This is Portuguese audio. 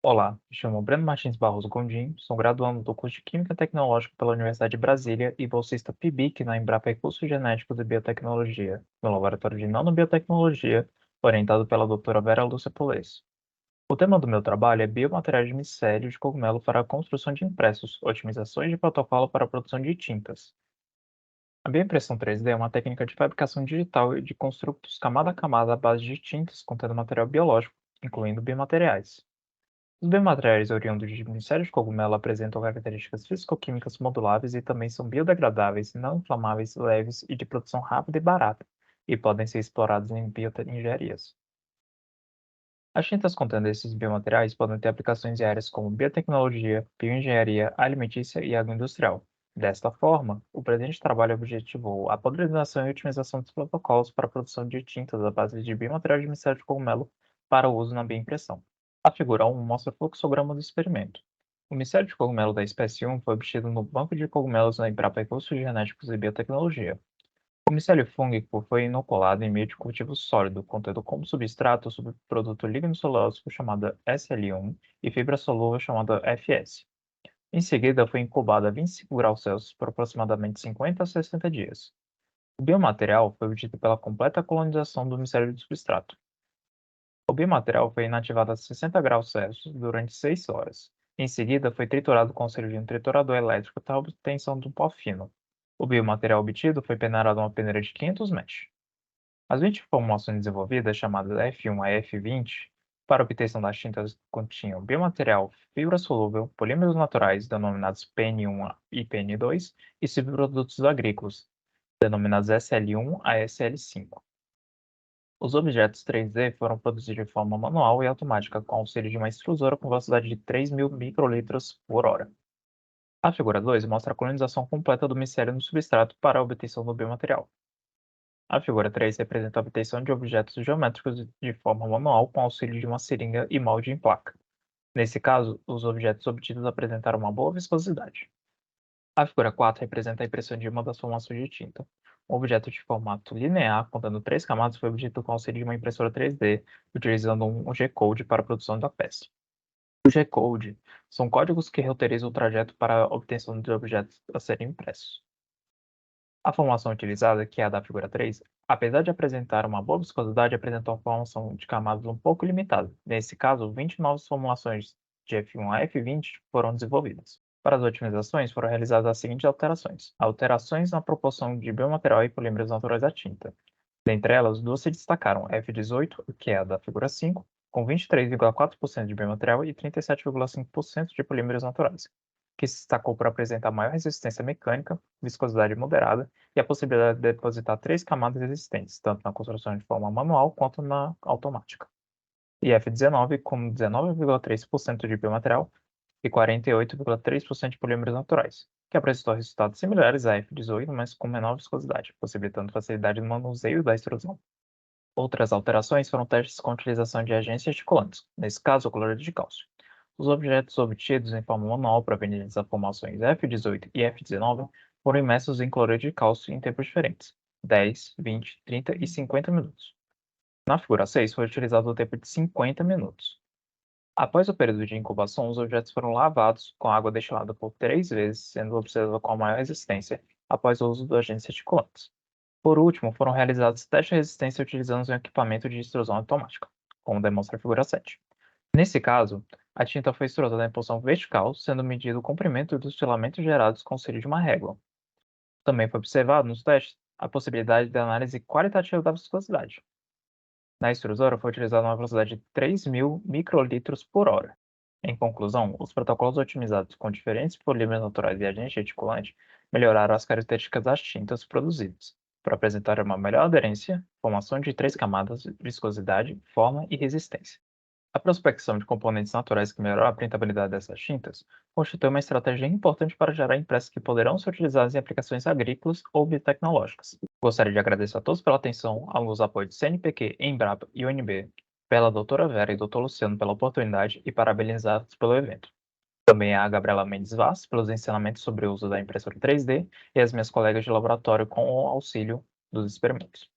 Olá, me chamo Breno Martins Barroso Gondim, sou graduando do curso de Química Tecnológica pela Universidade de Brasília e bolsista PIBIC na Embrapa Recursos Genéticos e Biotecnologia, no Laboratório de Nanobiotecnologia, orientado pela doutora Vera Lúcia Polez. O tema do meu trabalho é biomateriais de micélio de cogumelo para a construção de impressos, otimizações de protocolo para a produção de tintas. A bioimpressão 3D é uma técnica de fabricação digital de construtos camada a camada à base de tintas contendo material biológico, incluindo biomateriais. Os biomateriais oriundos de micélio de cogumelo apresentam características físico-químicas moduláveis e também são biodegradáveis, não inflamáveis, leves e de produção rápida e barata, e podem ser explorados em bioengenharias. As tintas contendo esses biomateriais podem ter aplicações em áreas como biotecnologia, bioengenharia alimentícia e agroindustrial. Desta forma, o presente trabalho objetivou a padronização e otimização dos protocolos para a produção de tintas à base de biomateriais de micélio de cogumelo para o uso na bioimpressão. A figura 1 mostra o fluxograma do experimento. O micélio de cogumelo da espécie 1 foi obtido no banco de cogumelos na Embrapa Recursos Genéticos e Biotecnologia. O micélio fúngico foi inoculado em meio de cultivo sólido, contendo como substrato o subproduto lignocelulósico chamado SL1 e fibra solúvel chamada FS. Em seguida, foi incubado a 25 graus Celsius por aproximadamente 50 a 60 dias. O biomaterial foi obtido pela completa colonização do micélio do substrato. O biomaterial foi inativado a 60 graus Celsius durante 6 horas. Em seguida, foi triturado com auxílio de um triturador elétrico até a obtenção de um pó fino. O biomaterial obtido foi peneirado a uma peneira de 500 mesh. As 20 formulações desenvolvidas, chamadas F1 a F20, para obtenção das tintas continham biomaterial, fibra solúvel, polímeros naturais, denominados PN1 e PN2, e subprodutos agrícolas, denominados SL1 a SL5. Os objetos 3D foram produzidos de forma manual e automática, com auxílio de uma extrusora com velocidade de 3.000 microlitros por hora. A figura 2 mostra a colonização completa do micélio no substrato para a obtenção do biomaterial. A figura 3 representa a obtenção de objetos geométricos de forma manual com auxílio de uma seringa e molde em placa. Nesse caso, os objetos obtidos apresentaram uma boa viscosidade. A figura 4 representa a impressão de uma das formações de tinta. Um objeto de formato linear, contendo 3 camadas, foi obtido com auxílio de uma impressora 3D, utilizando um G-code para a produção da peça. O G-code são códigos que roteirizam o trajeto para a obtenção de objetos a serem impressos. A formulação utilizada, que é a da figura 3, apesar de apresentar uma boa viscosidade, apresentou uma formação de camadas um pouco limitada. Nesse caso, 20 novas formulações de F1 a F20 foram desenvolvidas. Para as otimizações, foram realizadas as seguintes alterações: alterações na proporção de biomaterial e polímeros naturais da tinta. Dentre elas, duas se destacaram: F18, que é a da figura 5, com 23,4% de biomaterial e 37,5% de polímeros naturais, que se destacou por apresentar maior resistência mecânica, viscosidade moderada e a possibilidade de depositar 3 camadas existentes, tanto na construção de forma manual quanto na automática. E F19, com 19,3% de biomaterial e 48,3% de polímeros naturais, que apresentou resultados similares a F18, mas com menor viscosidade, possibilitando facilidade no manuseio da extrusão. Outras alterações foram testes com utilização de agentes reticulantes, nesse caso o cloreto de cálcio. Os objetos obtidos em forma manual provenientes das formações F18 e F19 foram imersos em cloreto de cálcio em tempos diferentes, 10, 20, 30 e 50 minutos. Na figura 6 foi utilizado o tempo de 50 minutos. Após o período de incubação, os objetos foram lavados com água destilada por 3 vezes, sendo observada com a maior resistência após o uso dos agentes reticulantes. Por último, foram realizados testes de resistência utilizando um equipamento de extrusão automática, como demonstra a figura 7. Nesse caso, a tinta foi extrusada em posição vertical, sendo medido o comprimento dos filamentos gerados com o auxílio de uma régua. Também foi observado nos testes a possibilidade da análise qualitativa da viscosidade. Na extrusora foi utilizada uma velocidade de 3.000 microlitros por hora. Em conclusão, os protocolos otimizados com diferentes polímeros naturais e agente reticulante melhoraram as características das tintas produzidas, para apresentar uma melhor aderência, formação de 3 camadas, viscosidade, forma e resistência. A prospecção de componentes naturais que melhoram a printabilidade dessas tintas constitui uma estratégia importante para gerar impressos que poderão ser utilizados em aplicações agrícolas ou biotecnológicas. Gostaria de agradecer a todos pela atenção, aos apoios de CNPq, Embrapa e UNB, pela doutora Vera e doutor Luciano pela oportunidade e parabenizá-los pelo evento. Também a Gabriela Mendes Vaz pelos ensinamentos sobre o uso da impressora 3D e as minhas colegas de laboratório com o auxílio dos experimentos.